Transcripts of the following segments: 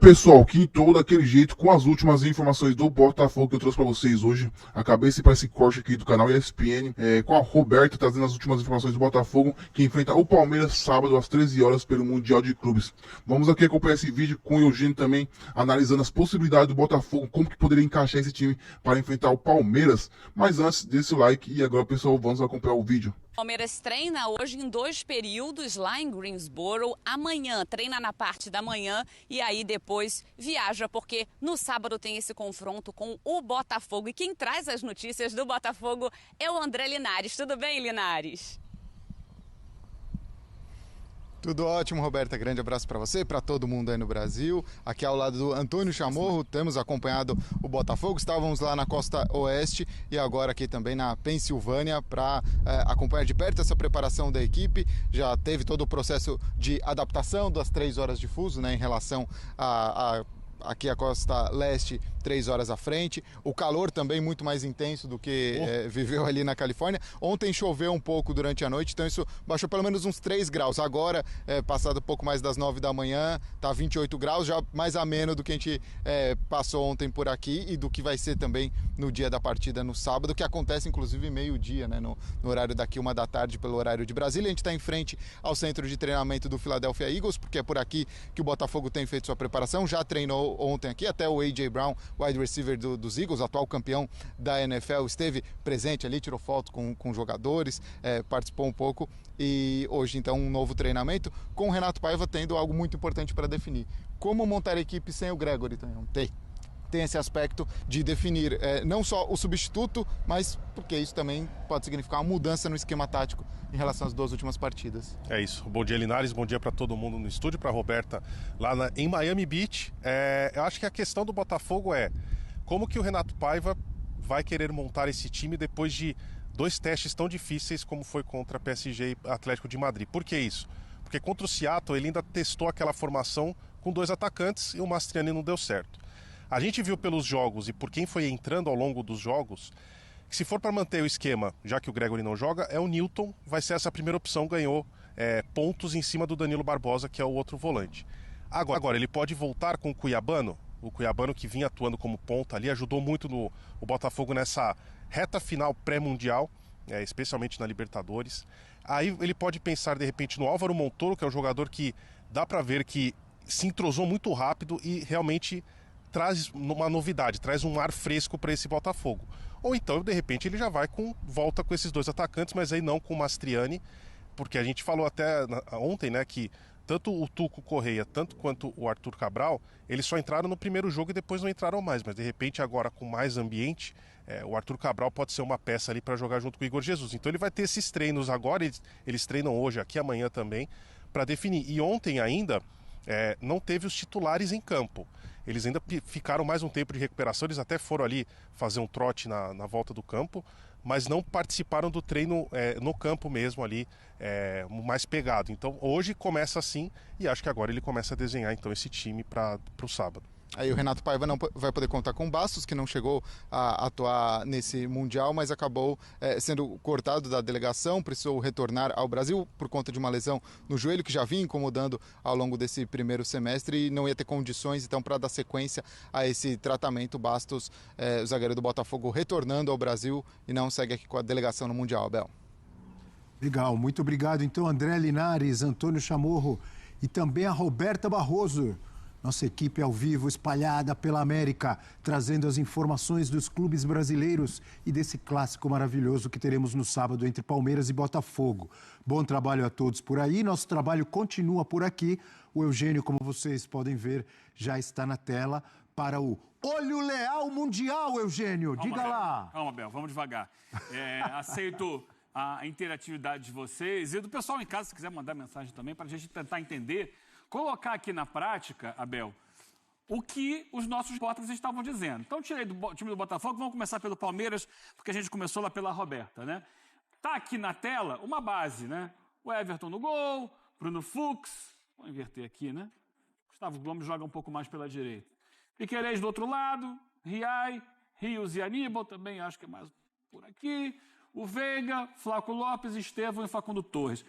Pessoal, quintou daquele jeito com as últimas informações do Botafogo que eu trouxe para vocês hoje. Acabei para esse corte aqui do canal ESPN, com a Roberta trazendo as últimas informações do Botafogo, que enfrenta o Palmeiras sábado às 13 horas pelo Mundial de Clubes. Vamos aqui acompanhar esse vídeo com o Eugênio também, analisando as possibilidades do Botafogo, como que poderia encaixar esse time para enfrentar o Palmeiras. Mas antes, deixe o like e agora, pessoal, vamos acompanhar o vídeo. Palmeiras treina hoje em 2 períodos lá em Greensboro. Amanhã treina na parte da manhã e aí depois viaja, porque no sábado tem esse confronto com o Botafogo. E quem traz as notícias do Botafogo é o André Linares. Tudo bem, Linares? Tudo ótimo, Roberta. Grande abraço para você e para todo mundo aí no Brasil. Aqui ao lado do Antônio Chamorro, temos acompanhado o Botafogo. Estávamos lá na costa oeste e agora aqui também na Pensilvânia para acompanhar de perto essa preparação da equipe. Já teve todo o processo de adaptação das 3 horas de fuso, né, em relação aqui a costa leste, 3 horas à frente. O calor também muito mais intenso do que viveu ali na Califórnia. Ontem choveu um pouco durante a noite, então isso baixou pelo menos uns 3 graus. Agora, passado um pouco mais das 9 da manhã, tá 28 graus, já mais ameno do que a gente passou ontem por aqui e do que vai ser também no dia da partida no sábado, que acontece inclusive meio-dia, né, no horário daqui 1 da tarde, pelo horário de Brasília. A gente está em frente ao centro de treinamento do Philadelphia Eagles, porque é por aqui que o Botafogo tem feito sua preparação. Já treinou ontem aqui, até o A.J. Brown, wide receiver dos Eagles, atual campeão da NFL, esteve presente ali, tirou foto com jogadores, participou um pouco, e hoje então um novo treinamento com o Renato Paiva tendo algo muito importante para definir. Como montar a equipe sem o Gregory? Tem esse aspecto de definir não só o substituto, mas porque isso também pode significar uma mudança no esquema tático em relação às 2 últimas partidas. É isso. Bom dia, Linares. Bom dia para todo mundo no estúdio, para a Roberta lá em Miami Beach. Eu acho que a questão do Botafogo é como que o Renato Paiva vai querer montar esse time depois de 2 testes tão difíceis como foi contra PSG e Atlético de Madrid. Por que isso? Porque contra o Seattle ele ainda testou aquela formação com 2 atacantes e o Mastriani não deu certo. A gente viu pelos jogos e por quem foi entrando ao longo dos jogos que se for para manter o esquema, já que o Gregory não joga, é o Newton, vai ser essa primeira opção, ganhou pontos em cima do Danilo Barbosa, que é o outro volante. Agora ele pode voltar com o Cuiabano que vinha atuando como ponta ali, ajudou muito o Botafogo nessa reta final pré-mundial, especialmente na Libertadores. Aí ele pode pensar de repente no Álvaro Montoro, que é um jogador que dá para ver que se entrosou muito rápido e realmente traz uma novidade, traz um ar fresco para esse Botafogo. Ou então, de repente, ele já volta com esses 2 atacantes, mas aí não com o Mastriani, porque a gente falou até ontem, né, que tanto o Tuco Correia, tanto quanto o Arthur Cabral, eles só entraram no primeiro jogo e depois não entraram mais, mas de repente agora com mais ambiente, o Arthur Cabral pode ser uma peça ali para jogar junto com o Igor Jesus. Então ele vai ter esses treinos agora, eles treinam hoje, aqui amanhã também, para definir. E ontem ainda não teve os titulares em campo. Eles ainda ficaram mais um tempo de recuperação, eles até foram ali fazer um trote na volta do campo, mas não participaram do treino no campo mesmo ali, mais pegado. Então hoje começa assim e acho que agora ele começa a desenhar então esse time para o sábado. Aí o Renato Paiva não vai poder contar com o Bastos, que não chegou a atuar nesse Mundial, mas acabou sendo cortado da delegação, precisou retornar ao Brasil por conta de uma lesão no joelho que já vinha incomodando ao longo desse primeiro semestre e não ia ter condições então para dar sequência a esse tratamento. Bastos, o zagueiro do Botafogo, retornando ao Brasil e não segue aqui com a delegação no Mundial, Abel. Legal, muito obrigado então André Linares, Antônio Chamorro e também a Roberta Barroso. Nossa equipe ao vivo, espalhada pela América, trazendo as informações dos clubes brasileiros e desse clássico maravilhoso que teremos no sábado entre Palmeiras e Botafogo. Bom trabalho a todos por aí, nosso trabalho continua por aqui. O Eugênio, como vocês podem ver, já está na tela para o Olho Leal Mundial, Eugênio. Diga lá. Calma, Bel, vamos devagar. Aceito a interatividade de vocês e do pessoal em casa, se quiser mandar mensagem também, para a gente tentar entender. Colocar aqui na prática, Abel, o que os nossos repórteres estavam dizendo. Então, tirei do time do Botafogo, vamos começar pelo Palmeiras, porque a gente começou lá pela Roberta, né? Tá aqui na tela uma base, né? O Everton no gol, Bruno Fux, vou inverter aqui, né? Gustavo Gomes joga um pouco mais pela direita. Piquerez do outro lado, Riai, Rios e Aníbal, também acho que é mais por aqui. O Veiga, Flaco Lopes, Estevão e Facundo Torres.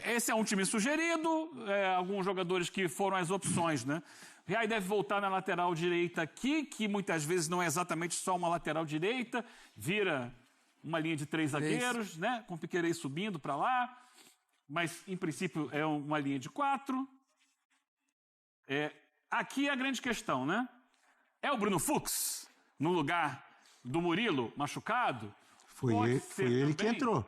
Esse é um time sugerido, alguns jogadores que foram as opções, né, Riai deve voltar na lateral direita aqui, que muitas vezes não é exatamente só uma lateral direita, vira uma linha de 3 zagueiros, né? Com o Piquerez subindo para lá, mas em princípio é uma linha de 4. Aqui é a grande questão, né? É o Bruno Fux no lugar do Murilo machucado? Foi ele que entrou.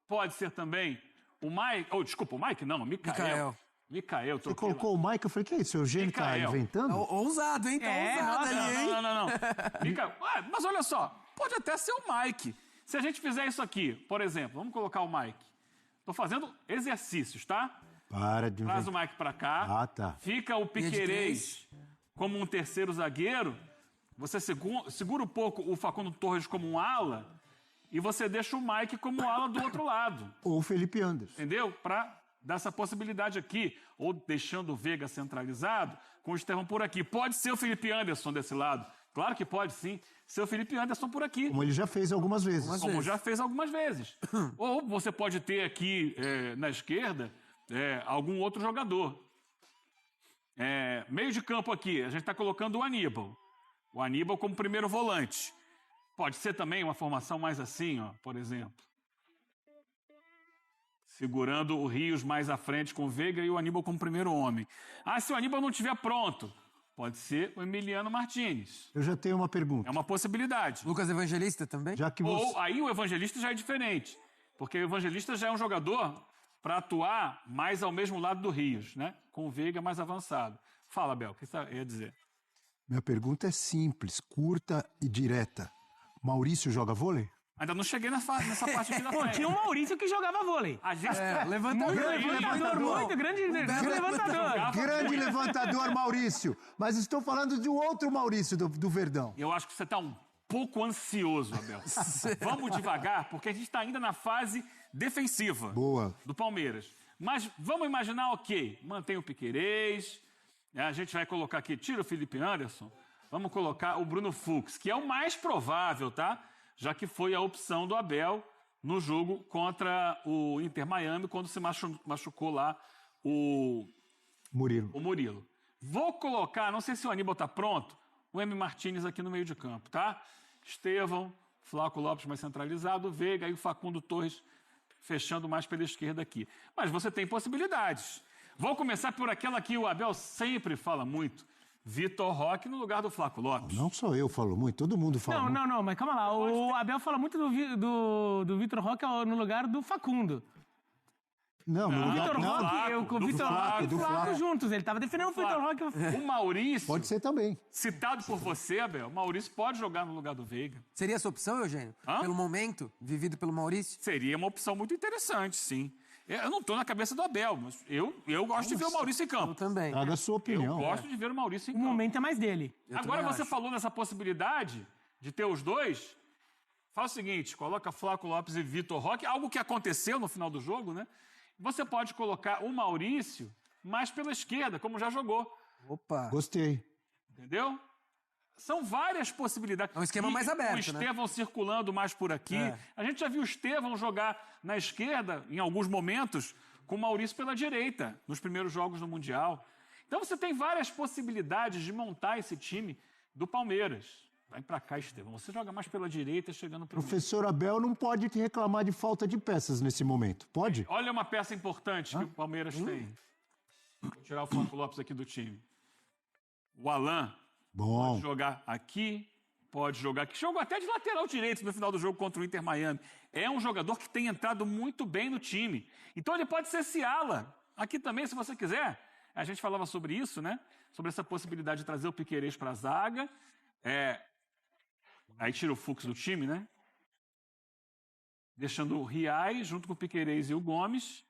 Pode ser também o Mike. Oh, desculpa, o Mike não, Mikael. Mikael, Você colocou o Mike, eu falei, que é isso? O Eugênio tá inventando? Ousado, hein? Tá ousado ali, hein? Não. Mas olha só, pode até ser o Mike. Se a gente fizer isso aqui, por exemplo, vamos colocar o Mike. Tô fazendo exercícios, tá? Para de Traz o Mike pra cá. tá. Fica o Piquerez como um terceiro zagueiro. Você segura um pouco o Facundo Torres como um ala e você deixa o Mike como ala do outro lado. Ou o Felipe Anderson. Entendeu? Pra dar essa possibilidade aqui. Ou deixando o Veiga centralizado com o Estevão por aqui. Pode ser o Felipe Anderson desse lado. Claro que pode, sim. Ser o Felipe Anderson por aqui. Como ele já fez algumas vezes. Já fez algumas vezes. Ou você pode ter aqui na esquerda algum outro jogador. Meio de campo aqui, a gente está colocando o Aníbal. O Aníbal como primeiro volante. Pode ser também uma formação mais assim, ó, por exemplo. Segurando o Rios mais à frente com o Veiga e o Aníbal como primeiro homem. Se o Aníbal não estiver pronto, pode ser o Emiliano Martínez. Eu já tenho uma pergunta. É uma possibilidade. Lucas Evangelista também? Já que Ou aí o Evangelista já é diferente. Porque o Evangelista já é um jogador para atuar mais ao mesmo lado do Rios, né? Com o Veiga mais avançado. Fala, Bel, o que você ia dizer? Minha pergunta é simples, curta e direta. Maurício joga vôlei? Ainda não cheguei nessa parte aqui da Pô, frente. tinha o Maurício que jogava vôlei. A gente... Levantador. Grande levantador. Grande levantador, Maurício. Mas estou falando de um outro Maurício do Verdão. Eu acho que você está um pouco ansioso, Abel. Vamos devagar, porque a gente está ainda na fase defensiva do Palmeiras. Mas vamos imaginar, ok, mantém o Piquerez, a gente vai colocar aqui, tira o Felipe Anderson, vamos colocar o Bruno Fux, que é o mais provável, tá? Já que foi a opção do Abel no jogo contra o Inter Miami, quando se machucou lá o Murilo. Vou colocar, não sei se o Aníbal está pronto, o M. Martínez aqui no meio de campo, tá? Estevão, Flávio Lopes mais centralizado, Veiga e o Facundo Torres fechando mais pela esquerda aqui. Mas você tem possibilidades. Vou começar por aquela que o Abel sempre fala muito. Vitor Roque no lugar do Flávio Lopes. Não só eu falo muito, todo mundo fala muito. Não, mas calma lá. O Abel fala muito do Vitor Roque no lugar do Facundo. Não, O Vitor não. Roque, o Vitor Roque e o Flávio juntos. Ele estava defendendo o Vitor Roque. O Maurício, Pode ser também. citado por você, Abel, o Maurício pode jogar no lugar do Veiga. Seria essa opção, Eugênio? Pelo momento vivido pelo Maurício? Seria uma opção muito interessante, sim. Eu não estou na cabeça do Abel, mas eu gosto de ver o Maurício em Eu campo. também. Traga a sua Eu opinião. gosto de ver o Maurício em O campo. momento é mais dele. Agora também você acho. falou nessa possibilidade de ter os dois. Faz o seguinte, coloca Flávio Lopes e Vitor Roque, algo que aconteceu no final do jogo, né? Você pode colocar o Maurício mais pela esquerda, como já jogou, Opa. Gostei. entendeu? São várias possibilidades. É um esquema mais aberto, O Estevão circulando mais por aqui. A gente já viu o Estevão jogar na esquerda, em alguns momentos, com o Maurício pela direita, nos primeiros jogos do Mundial. Então você tem várias possibilidades de montar esse time do Palmeiras. Vai pra cá, Estevão. Você joga mais pela direita, chegando pro meio. Professor Abel não pode te reclamar de falta de peças nesse momento. Pode? Olha uma peça importante que o Palmeiras tem. Vou tirar o Flávio Lopes aqui do time. O Alan Bom. pode jogar aqui, pode jogar aqui. Jogou até de lateral direito no final do jogo contra o Inter Miami. É um jogador que tem entrado muito bem no time. Então ele pode ser esse ala. Aqui também, se você quiser. A gente falava sobre isso, né? Sobre essa possibilidade de trazer o Piquerez para a zaga. Aí tira o Fux do time, né? Deixando o Riai junto com o Piquerez e o Gomes.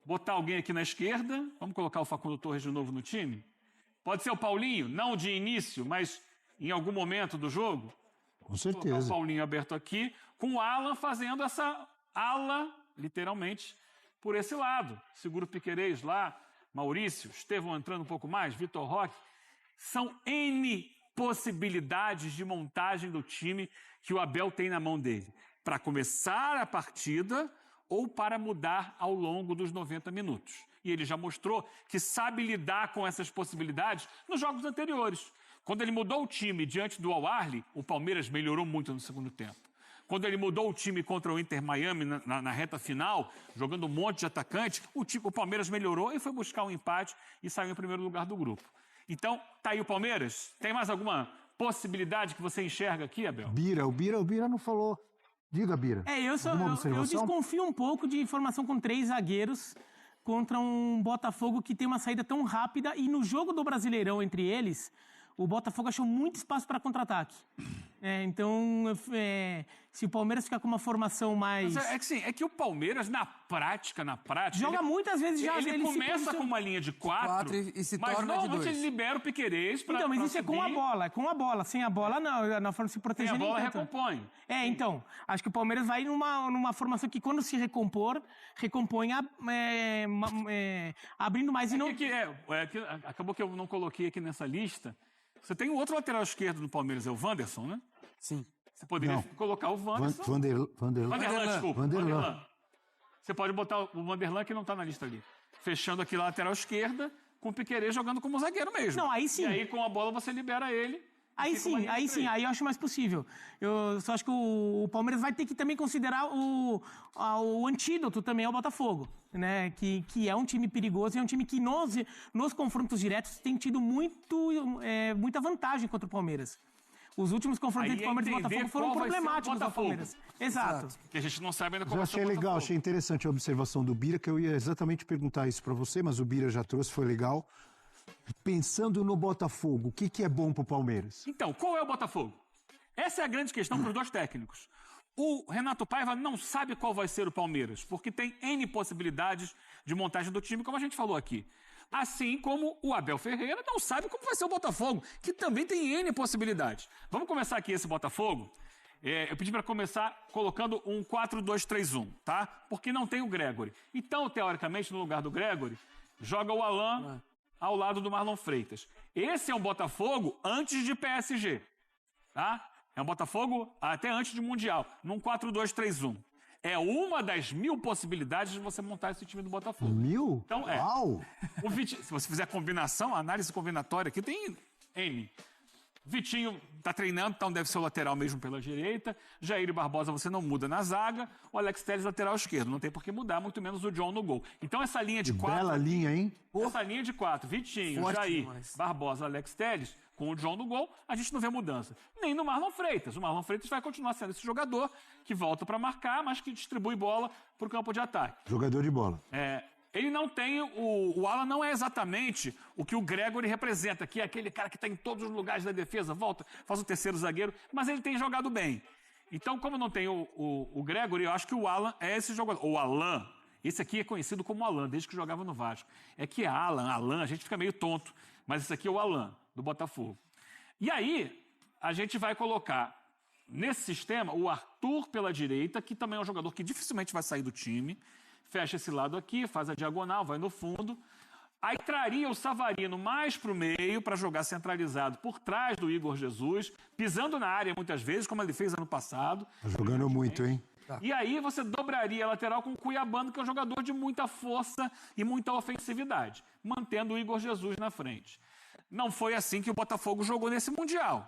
Botar alguém aqui na esquerda. Vamos colocar o Facundo Torres de novo no time? Pode ser o Paulinho, não de início, mas em algum momento do jogo. Com Colocar o certeza. Paulinho aberto aqui, com o Alan fazendo essa ala, literalmente, por esse lado. Segura o Piquerez lá, Maurício, Estevão entrando um pouco mais, Vitor Roque. São N possibilidades de montagem do time que o Abel tem na mão dele. Para começar a partida ou para mudar ao longo dos 90 minutos. E ele já mostrou que sabe lidar com essas possibilidades nos jogos anteriores. Quando ele mudou o time diante do Al-Ahly, o Palmeiras melhorou muito no segundo tempo. Quando ele mudou o time contra o Inter Miami na reta final, jogando um monte de atacante, o Palmeiras melhorou e foi buscar um empate e saiu em primeiro lugar do grupo. Então, tá aí o Palmeiras. Tem mais alguma possibilidade que você enxerga aqui, Abel? O Bira não falou. Diga, Bira. Eu desconfio um pouco de formação com 3 zagueiros contra um Botafogo que tem uma saída tão rápida e no jogo do Brasileirão entre eles, o Botafogo achou muito espaço para contra-ataque. Então, se o Palmeiras ficar com uma formação mais... É que o Palmeiras, na prática... Joga muitas vezes já... Ele começa com uma linha de 4 e se mas torna de normalmente 2. ele libera o Piquerez para Então, mas isso é com a bola. Sem a bola, não. Na forma de se proteger, sem a bola, nem tanto. recompõe. Então. Acho que o Palmeiras vai numa formação que, quando se recompõe abrindo mais e não... Acabou que eu não coloquei aqui nessa lista. Você tem o outro lateral esquerdo do Palmeiras, é o Wanderson, né? Sim. Você poderia colocar o Wanderson. Vanderlan. Desculpa. Vanderlan. Você pode botar o Vanderlan, que não está na lista ali. Fechando aqui a lateral esquerda, com o Piquerez jogando como zagueiro mesmo. Não, aí sim. E aí, com a bola, você libera ele. Aí eu acho mais possível. Eu só acho que o Palmeiras vai ter que também considerar o antídoto também ao Botafogo, né? Que é um time perigoso e é um time que nos confrontos diretos tem tido muita vantagem contra o Palmeiras. Os últimos confrontos entre Palmeiras e Botafogo foram problemáticos ao Palmeiras. Exato. Que a gente não sabe ainda como Eu achei legal, achei interessante a observação do Bira, que eu ia exatamente perguntar isso para você, mas o Bira já trouxe, foi legal. Pensando no Botafogo, o que é bom pro Palmeiras? Então, qual é o Botafogo? Essa é a grande questão para os dois técnicos. O Renato Paiva não sabe qual vai ser o Palmeiras, porque tem N possibilidades de montagem do time, como a gente falou aqui. Assim como o Abel Ferreira não sabe como vai ser o Botafogo, que também tem N possibilidades. Vamos começar aqui esse Botafogo? Eu pedi para começar colocando um 4-2-3-1, tá? Porque não tem o Gregory. Então, teoricamente, no lugar do Gregory, joga o Alan ao lado do Marlon Freitas. Esse é um Botafogo antes de PSG, tá? É um Botafogo até antes de Mundial, num 4-2-3-1. É uma das 1000 possibilidades de você montar esse time do Botafogo. 1000? Então, Uau! Se você fizer combinação, a análise combinatória aqui tem N. Vitinho tá treinando, então deve ser o lateral mesmo pela direita. Jair Barbosa você não muda na zaga. O Alex Telles lateral esquerdo, não tem por que mudar, muito menos o John no gol. Então essa linha de 4... Bela linha, hein? Essa linha de 4, Vitinho, Forte Jair, demais. Barbosa, Alex Telles, com o John no gol, a gente não vê mudança. Nem no Marlon Freitas. O Marlon Freitas vai continuar sendo esse jogador que volta para marcar, mas que distribui bola para o campo de ataque. Jogador de bola. Ele não tem... O Alan não é exatamente o que o Gregory representa, que é aquele cara que está em todos os lugares da defesa, volta, faz o terceiro zagueiro, mas ele tem jogado bem. Então, como não tem o Gregory, eu acho que o Alan é esse jogador. O Alan, esse aqui é conhecido como Alan, desde que jogava no Vasco. É que Alan, a gente fica meio tonto, mas esse aqui é o Alan, do Botafogo. E aí, a gente vai colocar nesse sistema o Arthur pela direita, que também é um jogador que dificilmente vai sair do time. Fecha esse lado aqui, faz a diagonal, vai no fundo. Aí traria o Savarino mais para o meio para jogar centralizado por trás do Igor Jesus, pisando na área muitas vezes, como ele fez ano passado. Tá jogando muito, hein? E aí você dobraria a lateral com o Cuiabano, que é um jogador de muita força e muita ofensividade, mantendo o Igor Jesus na frente. Não foi assim que o Botafogo jogou nesse Mundial.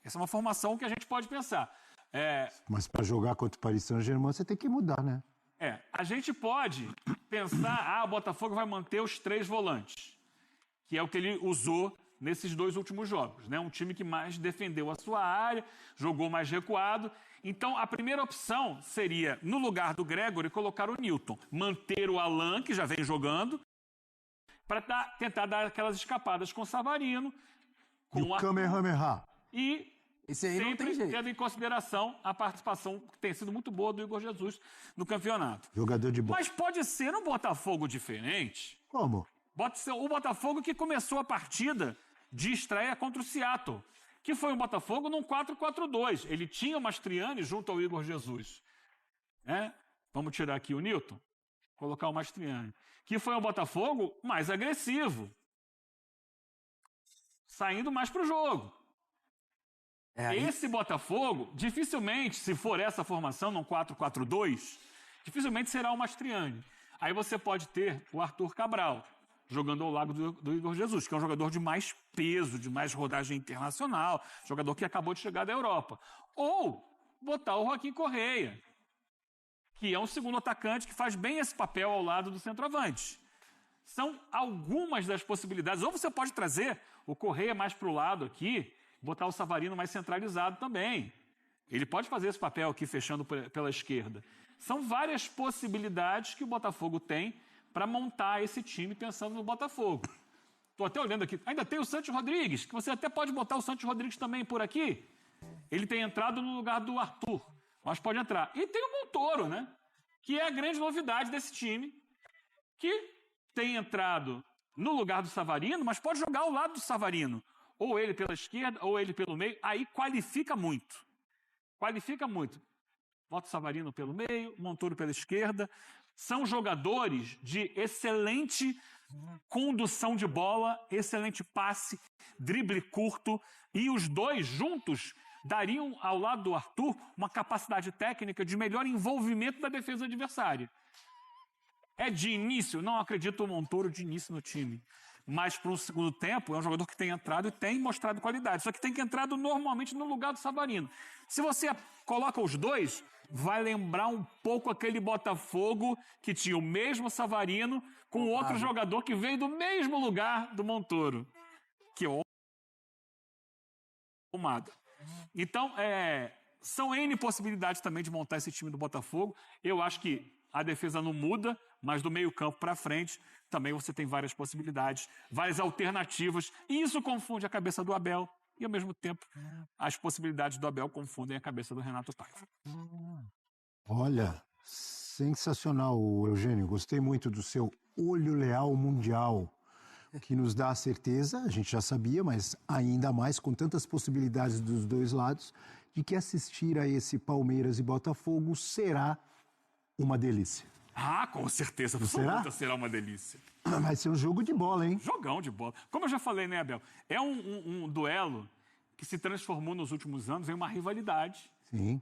Essa é uma formação que a gente pode pensar. Mas para jogar contra o Paris Saint-Germain você tem que mudar, né? A gente pode pensar, o Botafogo vai manter os 3 volantes, que é o que ele usou nesses 2 últimos jogos, né? Um time que mais defendeu a sua área, jogou mais recuado. Então, a primeira opção seria, no lugar do Gregory, colocar o Newton, manter o Alan, que já vem jogando, para tentar dar aquelas escapadas com o Savarino, com o Kamehameha. E esse aí não tem jeito. Tendo em consideração a participação que tem sido muito boa do Igor Jesus no campeonato. Jogador de bola. Mas pode ser um Botafogo diferente. Como? Pode ser o Botafogo que começou a partida de estreia contra o Seattle, que foi um Botafogo num 4-4-2. Ele tinha o Mastriani junto ao Igor Jesus. Vamos tirar aqui o Newton, colocar o Mastriani. Que foi um Botafogo mais agressivo, saindo mais para o jogo. Esse Botafogo, dificilmente, se for essa formação, num 4-4-2, dificilmente será o Mastriani. Aí você pode ter o Arthur Cabral, jogando ao lado do Igor Jesus, que é um jogador de mais peso, de mais rodagem internacional, jogador que acabou de chegar da Europa. Ou botar o Joaquim Correia, que é um segundo atacante que faz bem esse papel ao lado do centroavante. São algumas das possibilidades. Ou você pode trazer o Correia mais para o lado aqui, botar o Savarino mais centralizado também. Ele pode fazer esse papel aqui fechando pela esquerda. São várias possibilidades que o Botafogo tem para montar esse time pensando no Botafogo. Estou até olhando aqui. Ainda tem o Santos Rodrigues, que você até pode botar o Santos Rodrigues também por aqui. Ele tem entrado no lugar do Arthur, mas pode entrar. E tem o Montoro, né? Que é a grande novidade desse time, que tem entrado no lugar do Savarino, mas pode jogar ao lado do Savarino. Ou ele pela esquerda, ou ele pelo meio. Aí qualifica muito. Qualifica muito. Bota o Savarino pelo meio, Montoro pela esquerda. São jogadores de excelente condução de bola, excelente passe, drible curto. E os dois juntos dariam ao lado do Arthur uma capacidade técnica de melhor envolvimento da defesa adversária. É de início? Não acredito o Montoro de início no time. Mas para um segundo tempo, é um jogador que tem entrado e tem mostrado qualidade. Só que tem que entrar normalmente no lugar do Savarino. Se você coloca os dois, vai lembrar um pouco aquele Botafogo que tinha o mesmo Savarino com outro jogador que veio do mesmo lugar do Montoro, que é o Almada. Então, são N possibilidades também de montar esse time do Botafogo. Eu acho que a defesa não muda, mas do meio campo para frente também você tem várias possibilidades, várias alternativas. E isso confunde a cabeça do Abel e, ao mesmo tempo, as possibilidades do Abel confundem a cabeça do Renato Paiva. Olha, sensacional, Eugênio. Gostei muito do seu olho leal mundial, que nos dá a certeza, a gente já sabia, mas ainda mais com tantas possibilidades dos dois lados, de que assistir a esse Palmeiras e Botafogo será uma delícia. Ah, com certeza absoluta será uma delícia. Vai ser um jogo de bola, hein? Jogão de bola. Como eu já falei, né, Abel? É um duelo que se transformou nos últimos anos em uma rivalidade. Sim.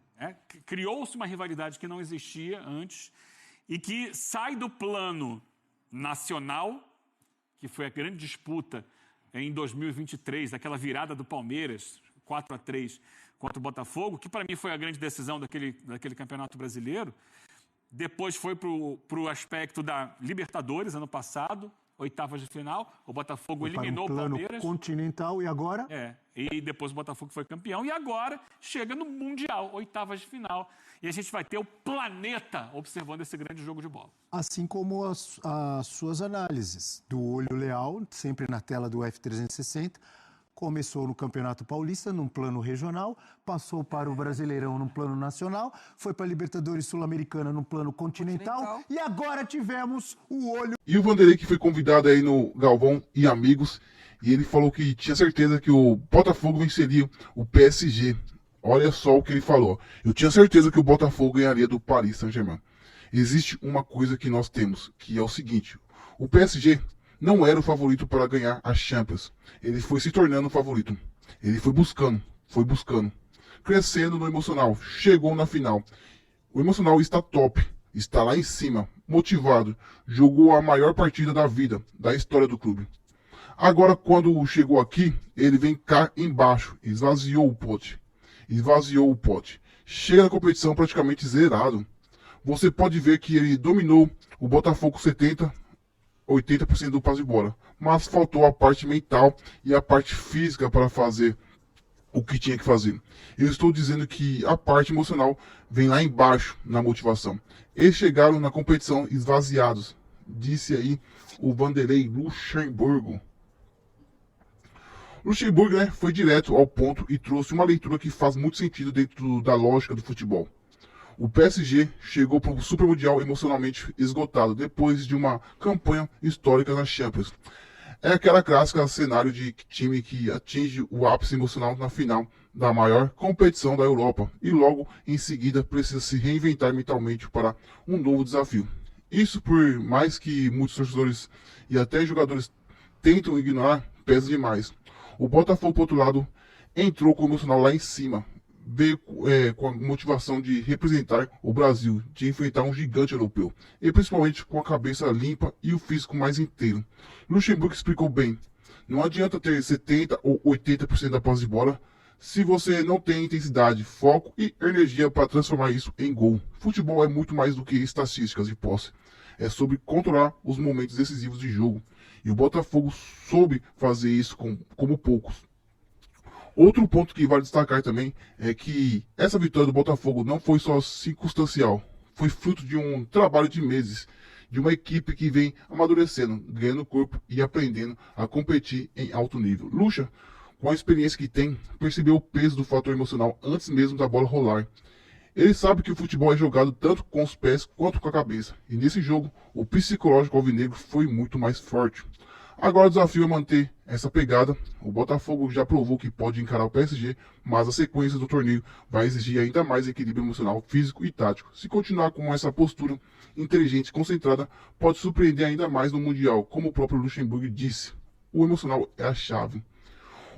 Criou-se uma rivalidade que não existia antes e que sai do plano nacional, que foi a grande disputa em 2023, aquela virada do Palmeiras, 4-3 contra o Botafogo, que para mim foi a grande decisão daquele campeonato brasileiro. Depois foi para o aspecto da Libertadores, ano passado, oitavas de final. O Botafogo eliminou o Palmeiras. Continental e agora? E depois o Botafogo foi campeão. E agora chega no Mundial, oitavas de final. E a gente vai ter o planeta observando esse grande jogo de bola. Assim como as suas análises do olho leal, sempre na tela do F360. Começou no Campeonato Paulista, num plano regional, passou para o Brasileirão num plano nacional, foi para a Libertadores Sul-Americana num plano continental e agora tivemos o olho... E o Vanderlei, que foi convidado aí no Galvão e Amigos, e ele falou que tinha certeza que o Botafogo venceria o PSG. Olha só o que ele falou. Eu tinha certeza que o Botafogo ganharia do Paris Saint-Germain. Existe uma coisa que nós temos, que é o seguinte: o PSG não era o favorito para ganhar a Champions. Ele foi se tornando o favorito. Ele foi buscando, crescendo no emocional. Chegou na final. O emocional está top, está lá em cima, motivado. Jogou a maior partida da vida, da história do clube. Agora, quando chegou aqui, ele vem cá embaixo, esvaziou o pote. Chega na competição praticamente zerado. Você pode ver que ele dominou o Botafogo 80% do passe de bola, mas faltou a parte mental e a parte física para fazer o que tinha que fazer. Eu estou dizendo que a parte emocional vem lá embaixo na motivação. Eles chegaram na competição esvaziados, disse aí o Vanderlei Luxemburgo. Luxemburgo, né, foi direto ao ponto e trouxe uma leitura que faz muito sentido dentro da lógica do futebol. O PSG chegou para o Super Mundial emocionalmente esgotado, depois de uma campanha histórica na Champions. É aquela clássica cenário de time que atinge o ápice emocional na final da maior competição da Europa e logo em seguida precisa se reinventar mentalmente para um novo desafio. Isso, por mais que muitos torcedores e até jogadores tentam ignorar, pesa demais. O Botafogo, por outro lado, entrou com o emocional lá em cima, veio com a motivação de representar o Brasil, de enfrentar um gigante europeu, e principalmente com a cabeça limpa e o físico mais inteiro. Luxemburgo explicou bem: não adianta ter 70% ou 80% da posse de bola se você não tem intensidade, foco e energia para transformar isso em gol. Futebol é muito mais do que estatísticas de posse. É sobre controlar os momentos decisivos de jogo. E o Botafogo soube fazer isso como poucos. Outro ponto que vale destacar também é que essa vitória do Botafogo não foi só circunstancial. Foi fruto de um trabalho de meses, de uma equipe que vem amadurecendo, ganhando corpo e aprendendo a competir em alto nível. Lucha, com a experiência que tem, percebeu o peso do fator emocional antes mesmo da bola rolar. Ele sabe que o futebol é jogado tanto com os pés quanto com a cabeça. E nesse jogo, o psicológico alvinegro foi muito mais forte. Agora o desafio é manter essa pegada. O Botafogo já provou que pode encarar o PSG, mas a sequência do torneio vai exigir ainda mais equilíbrio emocional, físico e tático. Se continuar com essa postura inteligente e concentrada, pode surpreender ainda mais no Mundial, como o próprio Luxemburgo disse. O emocional é a chave.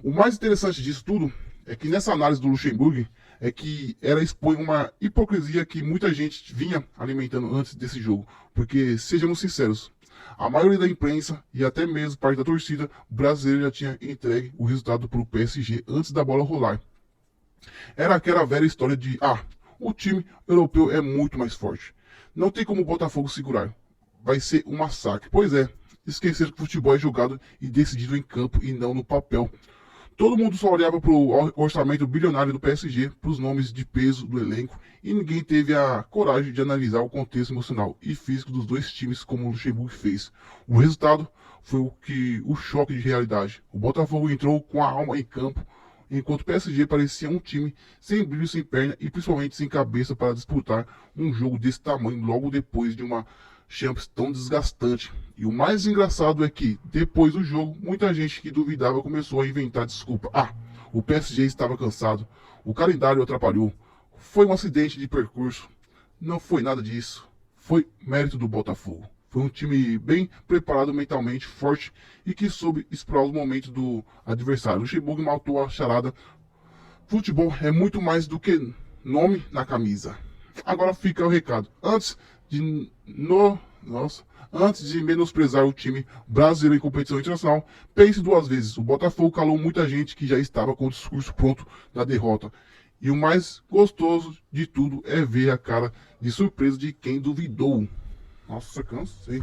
O mais interessante disso tudo é que nessa análise do Luxemburgo é que ela expõe uma hipocrisia que muita gente vinha alimentando antes desse jogo. Porque, sejamos sinceros, a maioria da imprensa e até mesmo parte da torcida brasileira já tinha entregue o resultado para o PSG antes da bola rolar. Era aquela velha história de, o time europeu é muito mais forte. Não tem como o Botafogo segurar. Vai ser um massacre. Pois é, esqueceram que o futebol é jogado e decidido em campo e não no papel. Todo mundo só olhava para o orçamento bilionário do PSG, para os nomes de peso do elenco, e ninguém teve a coragem de analisar o contexto emocional e físico dos dois times como o Luxemburgo fez. O resultado foi o choque de realidade. O Botafogo entrou com a alma em campo, enquanto o PSG parecia um time sem brilho, sem perna e principalmente sem cabeça para disputar um jogo desse tamanho logo depois de uma Champions tão desgastante. E o mais engraçado é que, depois do jogo, muita gente que duvidava começou a inventar desculpa. O PSG estava cansado, o calendário atrapalhou, foi um acidente de percurso. Não foi nada disso. Foi mérito do Botafogo. Foi um time bem preparado mentalmente, forte e que soube explorar os momentos do adversário. O Luxemburgo matou a charada. Futebol é muito mais do que nome na camisa. Agora fica o recado. Antes de menosprezar o time brasileiro em competição internacional, pense duas vezes. O Botafogo calou muita gente que já estava com o discurso pronto da derrota. E o mais gostoso de tudo é ver a cara de surpresa de quem duvidou. Nossa, cansei.